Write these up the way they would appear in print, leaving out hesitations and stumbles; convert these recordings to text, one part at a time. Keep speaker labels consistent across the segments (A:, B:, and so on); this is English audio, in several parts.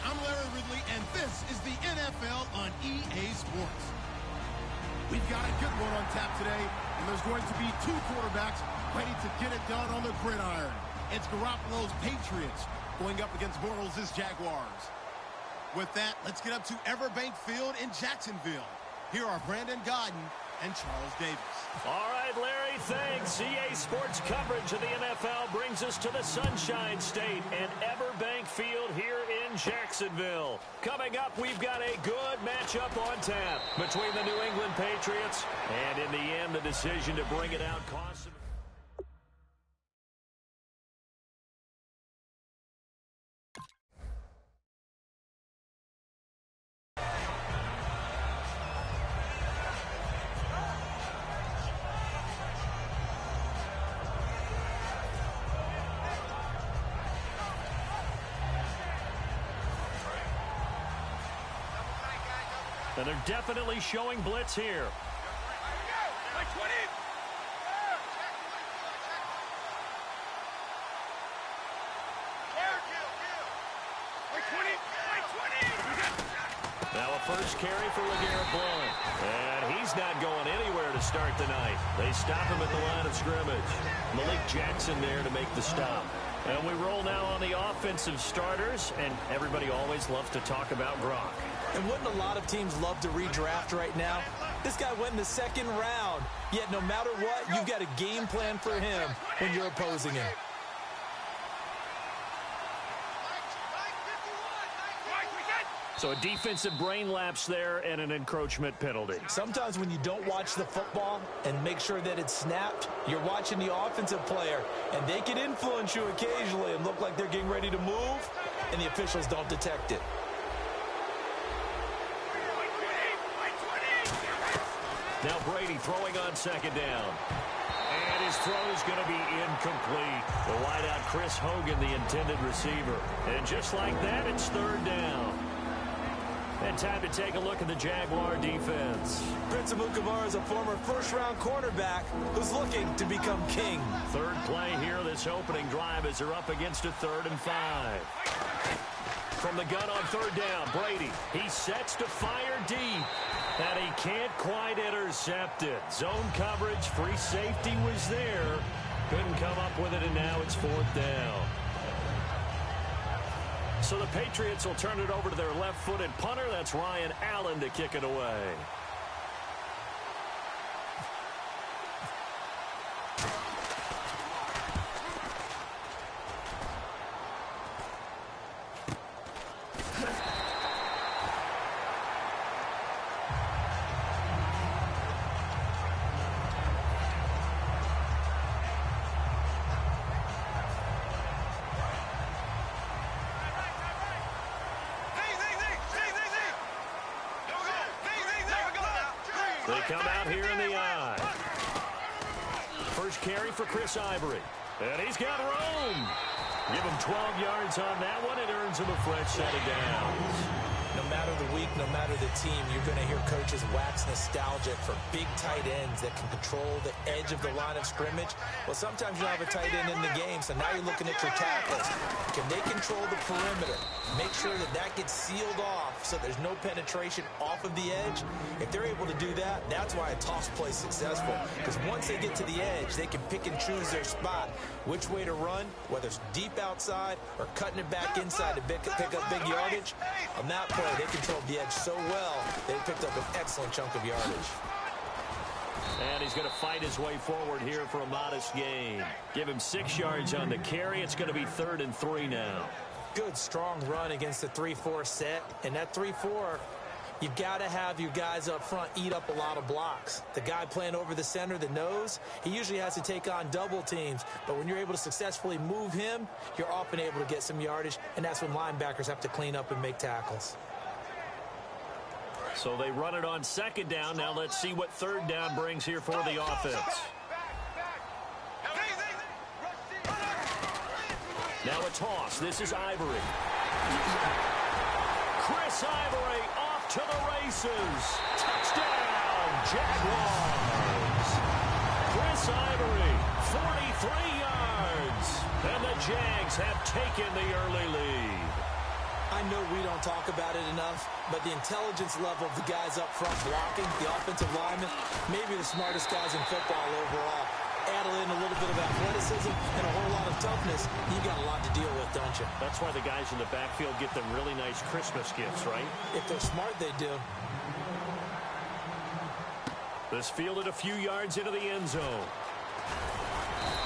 A: I'm Larry Ridley, and this is the NFL on EA Sports. We've got a good one on tap today, and there's going to be two quarterbacks ready to get it done on the gridiron. It's Garoppolo's Patriots going up against Bortles' Jaguars. With that, let's get up to Everbank Field in Jacksonville. Here are Brandon Godden and Charles Davis.
B: All right, Larry, thanks. EA Sports coverage of the NFL brings us to the Sunshine State and Everbank Field here in Jacksonville. Coming up, we've got a good matchup on tap between the New England Patriots, and in the end, the decision to bring it out cost them. And they're definitely showing blitz here. Now a first carry for LeGarrette Blount. And he's not going anywhere to start the night. They stop him at the line of scrimmage. Malik Jackson there to make the stop. And we roll now on the offensive starters, and everybody always loves to talk about Gronk.
C: And wouldn't a lot of teams love to redraft right now? This guy went in the second round. Yet no matter what, you've got a game plan for him when you're opposing him.
B: So a defensive brain lapse there and an encroachment penalty.
C: Sometimes when you don't watch the football and make sure that it's snapped, you're watching the offensive player, and they can influence you occasionally and look like they're getting ready to move, and the officials don't detect it.
B: Now Brady throwing on second down. And his throw is going to be incomplete. The wideout Chris Hogan, the intended receiver. And just like that, it's third down. And time to take a look at the Jaguar defense.
C: Prince Amukamara is a former first-round cornerback who's looking to become king.
B: Third play here, this opening drive as they're up against a 3rd and 5. From the gun on third down, Brady. He sets to fire deep. And he can't quite intercept it. Zone coverage, free safety was there. Couldn't come up with it, and now it's 4th down. So the Patriots will turn it over to their left-footed punter. That's Ryan Allen to kick it away. They come out here in the eye. First carry for Chris Ivory. And he's got room. Give him 12 yards on that one. It earns him a fresh set of downs.
C: No matter the week, no matter the team, you're going to hear coaches wax nostalgic for big tight ends that can control the edge of the line of scrimmage. Well, sometimes you don't have a tight end in the game, so now you're looking at your tackles. Can they control the perimeter? Make sure that that gets sealed off so there's no penetration off of the edge. If they're able to do that, that's why a toss play is successful. Because once they get to the edge, they can pick and choose their spot, which way to run, whether it's deep outside or cutting it back inside to pick up big yardage. On that play, they controlled the edge so well, they picked up an excellent chunk of yardage.
B: And he's going to fight his way forward here for a modest gain. Give him 6 yards on the carry. It's going to be 3rd and 3 now.
C: Good, strong run against the 3-4 set. And that 3-4, you've got to have your guys up front eat up a lot of blocks. The guy playing over the center, the nose, he usually has to take on double teams. But when you're able to successfully move him, you're often able to get some yardage. And that's when linebackers have to clean up and make tackles.
B: So they run it on second down. Now let's see what third down brings here for the offense. Now a toss. This is Ivory. Chris Ivory off to the races. Touchdown, Jaguars. Chris Ivory, 43 yards. And the Jags have taken the early lead.
C: I know we don't talk about it enough, but the intelligence level of the guys up front blocking, the offensive linemen, maybe the smartest guys in football overall. Add in a little bit of athleticism and a whole lot of toughness, you got a lot to deal with, don't you?
B: That's why the guys in the backfield get them really nice Christmas gifts, right?
C: If they're smart, they do.
B: This fielded a few yards into the end zone.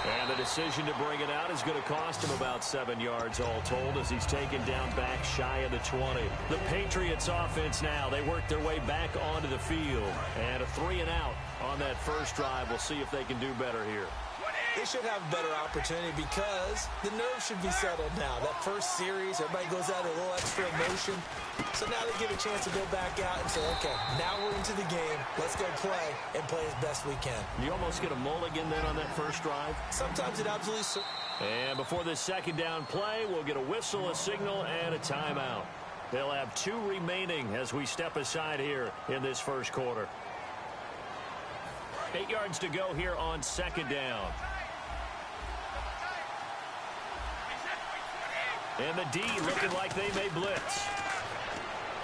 B: And the decision to bring it out is going to cost him about 7 yards all told as he's taken down back shy of the 20. The Patriots offense now, they work their way back onto the field. And a 3-and-out on that first drive. We'll see if they can do better here.
C: They should have a better opportunity because the nerves should be settled now. That first series, everybody goes out a little extra emotion. So now they get a chance to go back out and say, okay, now we're into the game. Let's go play and play as best we can.
B: You almost get a mulligan then on that first drive?
C: Sometimes it absolutely...
B: And before this second down play, we'll get a whistle, a signal, and a timeout. They'll have 2 remaining as we step aside here in this first quarter. 8 yards to go here on second down. And the D looking like they may blitz.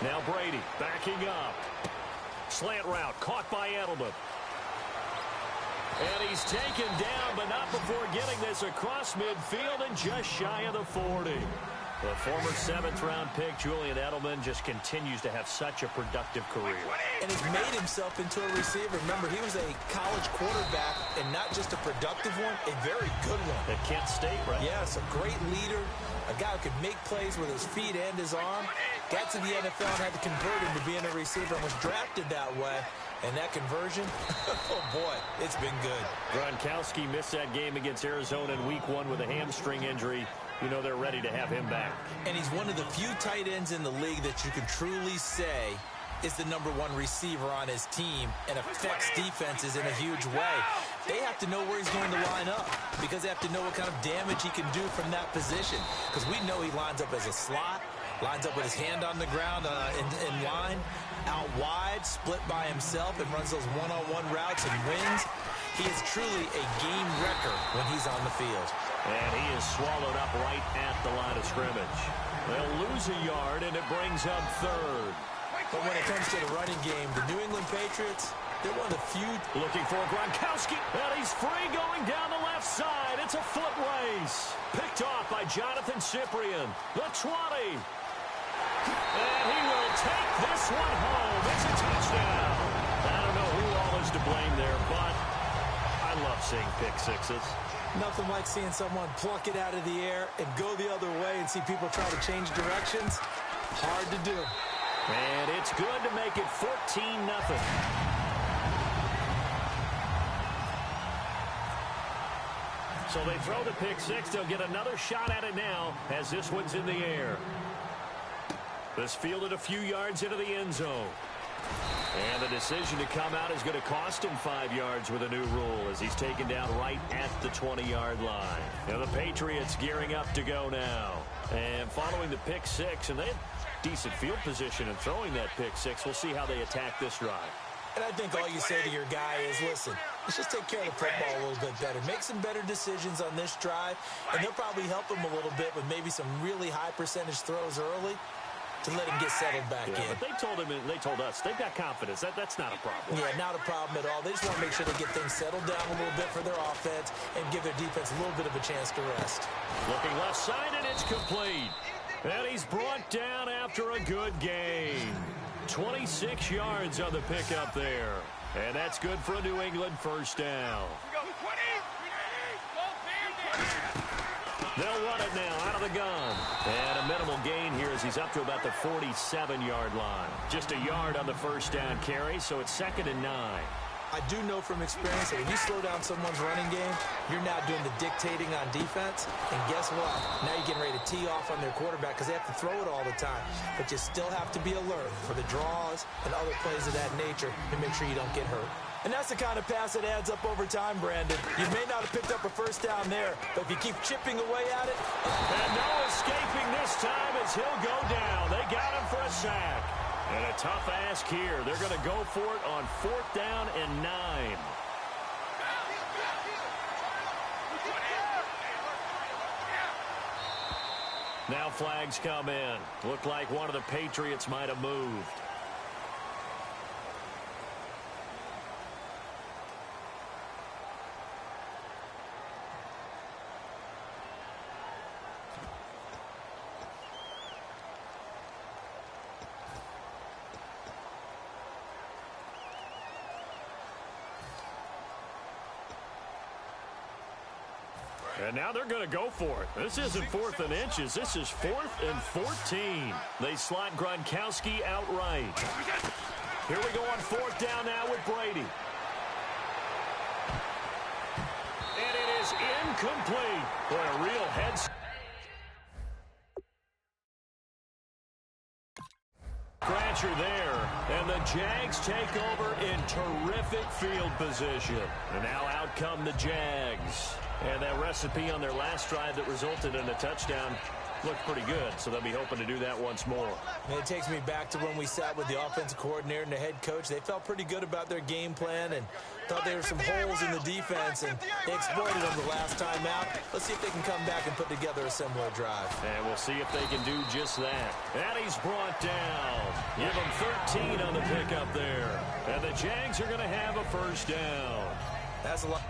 B: Now Brady backing up. Slant route caught by Edelman. And he's taken down, but not before getting this across midfield and just shy of the 40. The former 7th-round pick, Julian Edelman, just continues to have such a productive career.
C: And has made himself into a receiver. Remember, he was a college quarterback, and not just a productive one, a very good one.
B: At Kent State, right?
C: Yes, a great leader, a guy who could make plays with his feet and his arm. Got to the NFL and had to convert into being a receiver and was drafted that way. And that conversion, oh boy, it's been good.
B: Gronkowski missed that game against Arizona in Week 1 with a hamstring injury. You know they're ready to have him back.
C: And he's one of the few tight ends in the league that you can truly say is the #1 receiver on his team and affects defenses in a huge way. They have to know where he's going to line up because they have to know what kind of damage he can do from that position. Because we know he lines up as a slot, lines up with his hand on the ground in line, out wide, split by himself, and runs those one-on-one routes and wins. He is truly a game wrecker when he's on the field.
B: And he is swallowed up right at the line of scrimmage. They'll lose a yard, and it brings up 3rd.
C: But when it comes to the running game, the New England Patriots, they're one of the few.
B: Looking for Gronkowski, and he's free going down the left side. It's a foot race. Picked off by Jonathan Cyprien. The 20. And he will take this one home. It's a touchdown. I don't know who all is to blame there, but I love seeing pick sixes.
C: Nothing like seeing someone pluck it out of the air and go the other way and see people try to change directions. Hard to do.
B: And it's good to make it 14-0. So they throw the pick six. They'll get another shot at it now as this one's in the air. This fielded a few yards into the end zone. And the decision to come out is going to cost him 5 yards with a new rule as he's taken down right at the 20-yard line. And the Patriots gearing up to go now. And following the pick six, and they had decent field position in throwing that pick six. We'll see how they attack this drive.
C: And I think all you say to your guy is, listen, let's just take care of the football a little bit better. Make some better decisions on this drive, and they'll probably help him a little bit with maybe some really high percentage throws early to let him get settled back in.
B: But they told him, and they told us, they've got confidence. That's not a problem.
C: Yeah, not a problem at all. They just want to make sure they get things settled down a little bit for their offense and give their defense a little bit of a chance to rest.
B: Looking left side, and it's complete. And he's brought down after a good gain. 26 yards on the pickup there. And that's good for a New England first down. They'll run it now out of the gun. And a minimal gain here as he's up to about the 47-yard line. Just a yard on the first down carry, so it's 2nd and 9.
C: I do know from experience that when you slow down someone's running game, you're now doing the dictating on defense. And guess what? Now you're getting ready to tee off on their quarterback because they have to throw it all the time. But you still have to be alert for the draws and other plays of that nature to make sure you don't get hurt. And that's the kind of pass that adds up over time, Brandon. You may not have picked up a first down there, but if you keep chipping away at it.
B: And no escaping this time as he'll go down. They got him for a sack. And a tough ask here. They're going to go for it on 4th down and 9. Now flags come in. Looked like one of the Patriots might have moved. And now they're going to go for it. This isn't 4th and inches. This is 4th and 14. They slot Gronkowski outright. Here we go on 4th down now with Brady. And it is incomplete. Boy, a real head. Scratcher there. And the Jags take over in terrific field position. And now out come the Jags. And that recipe on their last drive that resulted in a touchdown looked pretty good, so they'll be hoping to do that once more.
C: And it takes me back to when we sat with the offensive coordinator and the head coach. They felt pretty good about their game plan and thought there were some holes in the defense, and they exploited them the last time out. Let's see if they can come back and put together a similar drive.
B: And we'll see if they can do just that. And he's brought down. Give him 13 on the pickup there. And the Jags are going to have a first down.
C: That's a lot.